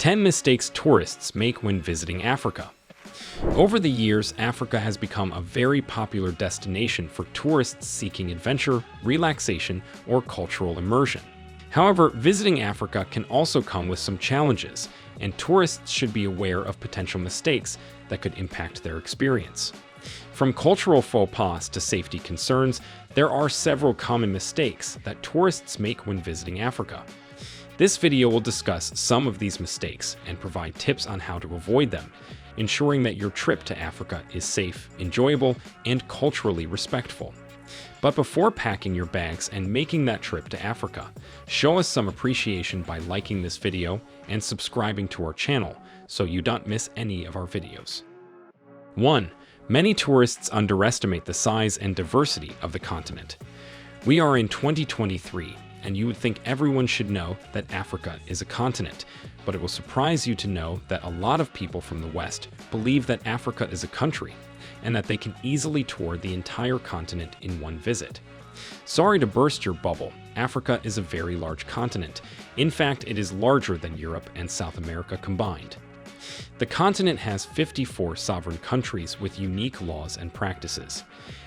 10 mistakes tourists make when visiting Africa. Over the years, Africa has become a very popular destination for tourists seeking adventure, relaxation, or cultural immersion. However, visiting Africa can also come with some challenges, and tourists should be aware of potential mistakes that could impact their experience. From cultural faux pas to safety concerns, there are several common mistakes that tourists make when visiting Africa. This video will discuss some of these mistakes and provide tips on how to avoid them, ensuring that your trip to Africa is safe, enjoyable, and culturally respectful. But before packing your bags and making that trip to Africa, show us some appreciation by liking this video and subscribing to our channel so you don't miss any of our videos. 1. Many tourists underestimate the size and diversity of the continent. We are in 2023, and you would think everyone should know that Africa is a continent, but it will surprise you to know that a lot of people from the West believe that Africa is a country, and that they can easily tour the entire continent in one visit. Sorry to burst your bubble, Africa is a very large continent. In fact, it is larger than Europe and South America combined. The continent has 54 sovereign countries with unique laws and practices.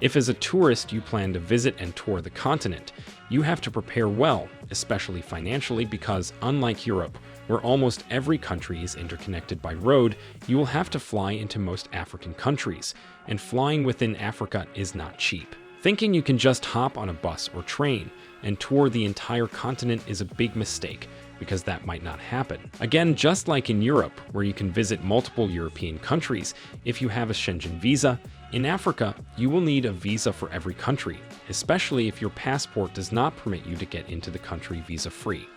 If as a tourist you plan to visit and tour the continent, you have to prepare well, especially financially, because unlike Europe, where almost every country is interconnected by road, you will have to fly into most African countries, and flying within Africa is not cheap. Thinking you can just hop on a bus or train and tour the entire continent is a big mistake, because that might not happen. Again, just like in Europe, where you can visit multiple European countries if you have a Schengen visa, in Africa, you will need a visa for every country, especially if your passport does not permit you to get into the country visa-free.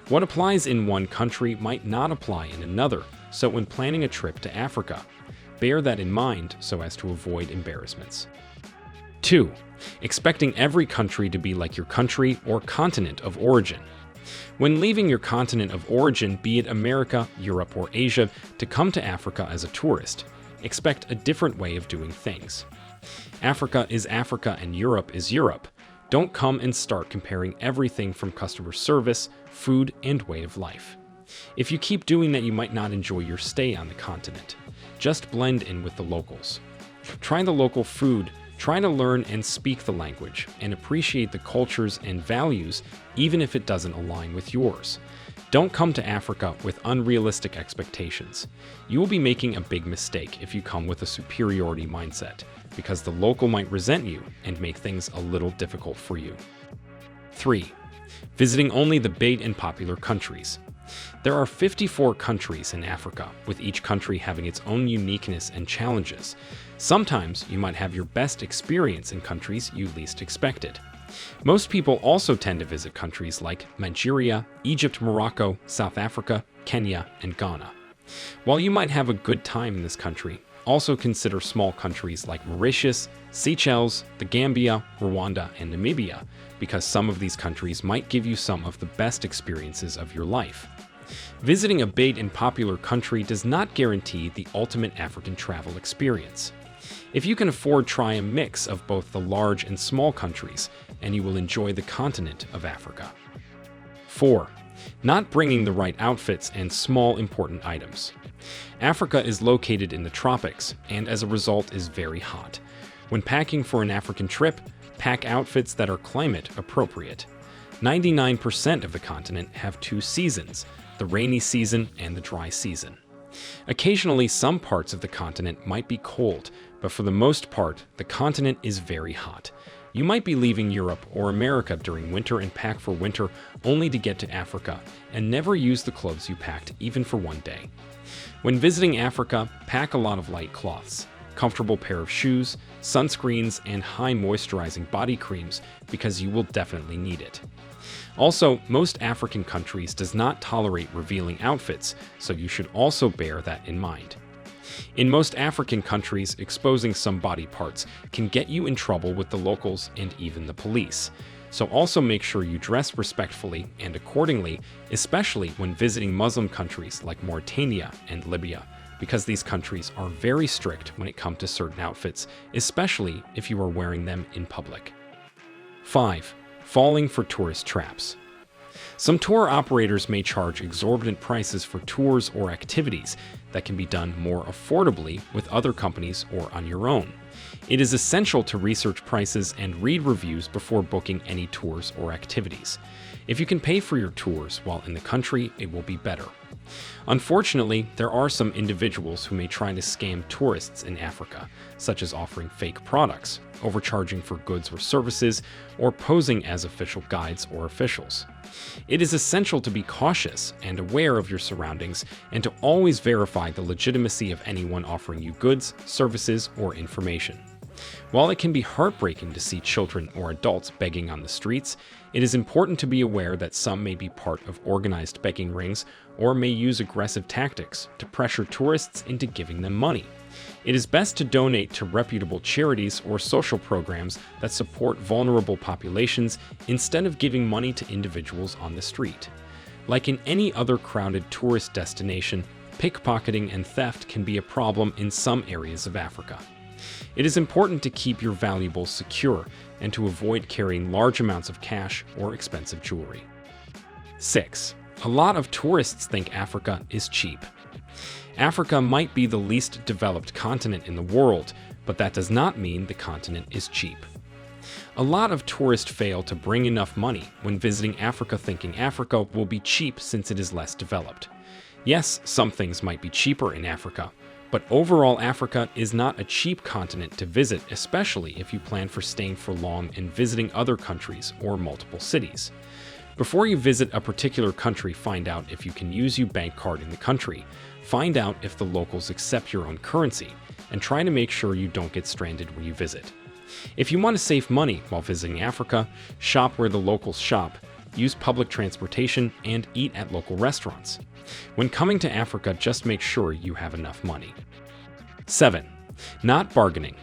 What applies in one country might not apply in another, so when planning a trip to Africa, bear that in mind so as to avoid embarrassments. 2. Expecting every country to be like your country or continent of origin. When leaving your continent of origin, be it America, Europe, or Asia, to come to Africa as a tourist, expect a different way of doing things. Africa is Africa and Europe is Europe. Don't come and start comparing everything from customer service, food, and way of life. If you keep doing that, you might not enjoy your stay on the continent. Just blend in with the locals. Try the local food, try to learn and speak the language, and appreciate the cultures and values even if it doesn't align with yours. Don't come to Africa with unrealistic expectations. You will be making a big mistake if you come with a superiority mindset, because the local might resent you and make things a little difficult for you. 3. Visiting only the big and popular countries. There are 54 countries in Africa, with each country having its own uniqueness and challenges. Sometimes you might have your best experience in countries you least expected. Most people also tend to visit countries like Nigeria, Egypt, Morocco, South Africa, Kenya, and Ghana. While you might have a good time in this country, also consider small countries like Mauritius, Seychelles, the Gambia, Rwanda, and Namibia, because some of these countries might give you some of the best experiences of your life. Visiting a big and popular country does not guarantee the ultimate African travel experience. If you can afford, try a mix of both the large and small countries, and you will enjoy the continent of Africa. 4. Not bringing the right outfits and small important items. Africa is located in the tropics, and as a result is very hot. When packing for an African trip, pack outfits that are climate appropriate. 99% of the continent have two seasons, the rainy season and the dry season. Occasionally, some parts of the continent might be cold, but for the most part, the continent is very hot. You might be leaving Europe or America during winter and pack for winter only to get to Africa and never use the clothes you packed even for one day. When visiting Africa, pack a lot of light cloths, comfortable pair of shoes, sunscreens, and high moisturizing body creams because you will definitely need it. Also, most African countries does not tolerate revealing outfits, so you should also bear that in mind. In most African countries, exposing some body parts can get you in trouble with the locals and even the police. So also make sure you dress respectfully and accordingly, especially when visiting Muslim countries like Mauritania and Libya, because these countries are very strict when it comes to certain outfits, especially if you are wearing them in public. 5. Falling for tourist traps. Some tour operators may charge exorbitant prices for tours or activities that can be done more affordably with other companies or on your own. It is essential to research prices and read reviews before booking any tours or activities. If you can pay for your tours while in the country, it will be better. Unfortunately, there are some individuals who may try to scam tourists in Africa, such as offering fake products, overcharging for goods or services, or posing as official guides or officials. It is essential to be cautious and aware of your surroundings and to always verify the legitimacy of anyone offering you goods, services, or information. While it can be heartbreaking to see children or adults begging on the streets, it is important to be aware that some may be part of organized begging rings or may use aggressive tactics to pressure tourists into giving them money. It is best to donate to reputable charities or social programs that support vulnerable populations instead of giving money to individuals on the street. Like in any other crowded tourist destination, pickpocketing and theft can be a problem in some areas of Africa. It is important to keep your valuables secure and to avoid carrying large amounts of cash or expensive jewelry. 6. A lot of tourists think Africa is cheap. Africa might be the least developed continent in the world, but that does not mean the continent is cheap. A lot of tourists fail to bring enough money when visiting Africa thinking Africa will be cheap since it is less developed. Yes, some things might be cheaper in Africa, but overall Africa is not a cheap continent to visit, especially if you plan for staying for long and visiting other countries or multiple cities. Before you visit a particular country, find out if you can use your bank card in the country, find out if the locals accept your own currency, and try to make sure you don't get stranded when you visit. If you want to save money while visiting Africa, shop where the locals shop, use public transportation, and eat at local restaurants. When coming to Africa, just make sure you have enough money. 7. Not bargaining.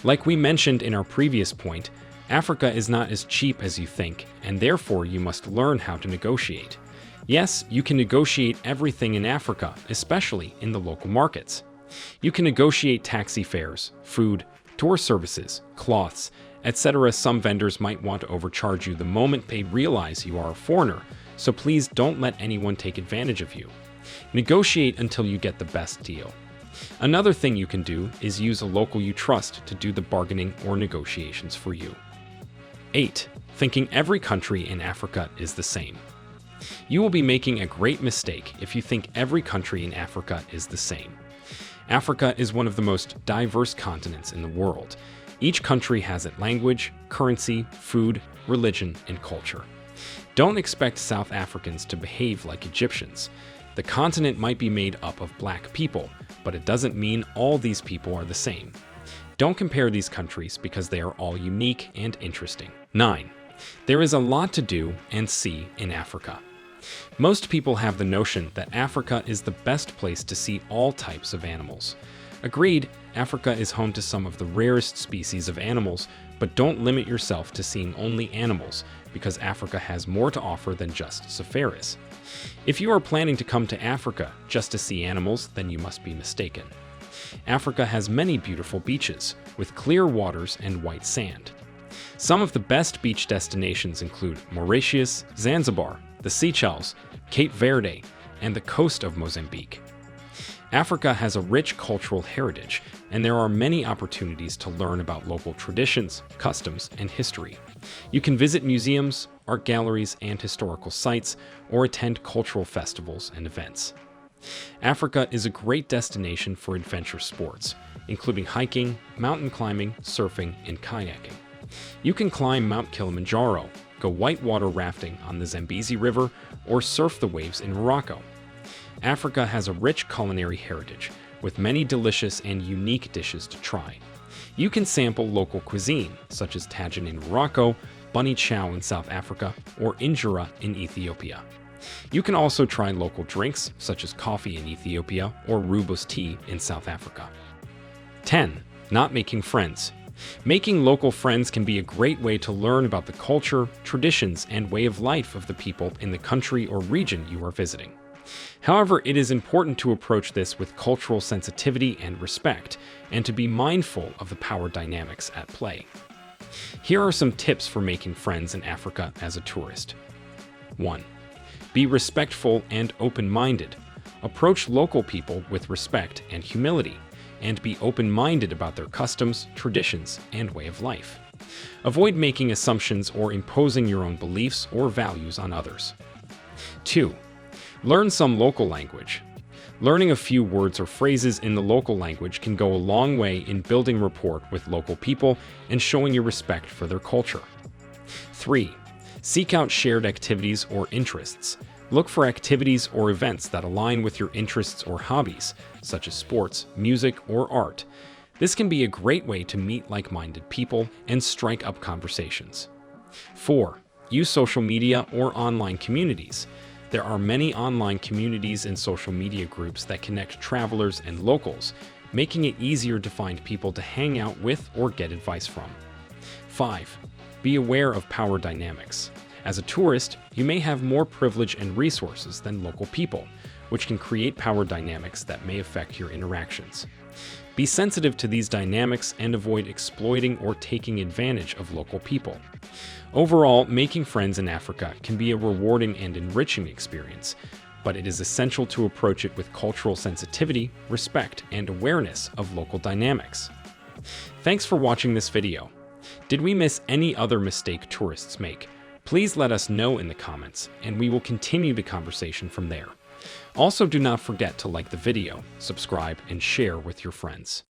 Like we mentioned in our previous point, Africa is not as cheap as you think, and therefore you must learn how to negotiate. Yes, you can negotiate everything in Africa, especially in the local markets. You can negotiate taxi fares, food, tour services, cloths, etc. Some vendors might want to overcharge you the moment they realize you are a foreigner, so please don't let anyone take advantage of you. Negotiate until you get the best deal. Another thing you can do is use a local you trust to do the bargaining or negotiations for you. 8. Thinking every country in Africa is the same. You will be making a great mistake if you think every country in Africa is the same. Africa is one of the most diverse continents in the world. Each country has its language, currency, food, religion, and culture. Don't expect South Africans to behave like Egyptians. The continent might be made up of black people, but it doesn't mean all these people are the same. Don't compare these countries because they are all unique and interesting. 9. There is a lot to do and see in Africa. Most people have the notion that Africa is the best place to see all types of animals. Agreed, Africa is home to some of the rarest species of animals, but don't limit yourself to seeing only animals, because Africa has more to offer than just safaris. If you are planning to come to Africa just to see animals, then you must be mistaken. Africa has many beautiful beaches, with clear waters and white sand. Some of the best beach destinations include Mauritius, Zanzibar, the Seychelles, Cape Verde, and the coast of Mozambique. Africa has a rich cultural heritage, and there are many opportunities to learn about local traditions, customs, and history. You can visit museums, art galleries, and historical sites, or attend cultural festivals and events. Africa is a great destination for adventure sports, including hiking, mountain climbing, surfing, and kayaking. You can climb Mount Kilimanjaro, go whitewater rafting on the Zambezi River, or surf the waves in Morocco. Africa has a rich culinary heritage, with many delicious and unique dishes to try. You can sample local cuisine, such as tagine in Morocco, bunny chow in South Africa, or injera in Ethiopia. You can also try local drinks, such as coffee in Ethiopia or rooibos tea in South Africa. 10. Not making friends. Making local friends can be a great way to learn about the culture, traditions, and way of life of the people in the country or region you are visiting. However, it is important to approach this with cultural sensitivity and respect, and to be mindful of the power dynamics at play. Here are some tips for making friends in Africa as a tourist. 1. Be respectful and open-minded. Approach local people with respect and humility, and be open-minded about their customs, traditions, and way of life. Avoid making assumptions or imposing your own beliefs or values on others. 2. Learn some local language. Learning a few words or phrases in the local language can go a long way in building rapport with local people and showing your respect for their culture. 3. Seek out shared activities or interests. Look for activities or events that align with your interests or hobbies, such as sports, music, or art. This can be a great way to meet like-minded people and strike up conversations. 4. Use social media or online communities. There are many online communities and social media groups that connect travelers and locals, making it easier to find people to hang out with or get advice from. 5. Be aware of power dynamics. As a tourist, you may have more privilege and resources than local people, which can create power dynamics that may affect your interactions. Be sensitive to these dynamics and avoid exploiting or taking advantage of local people. Overall, making friends in Africa can be a rewarding and enriching experience, but it is essential to approach it with cultural sensitivity, respect, and awareness of local dynamics. Thanks for watching this video. Did we miss any other mistake tourists make? Please let us know in the comments, and we will continue the conversation from there. Also, do not forget to like the video, subscribe, and share with your friends.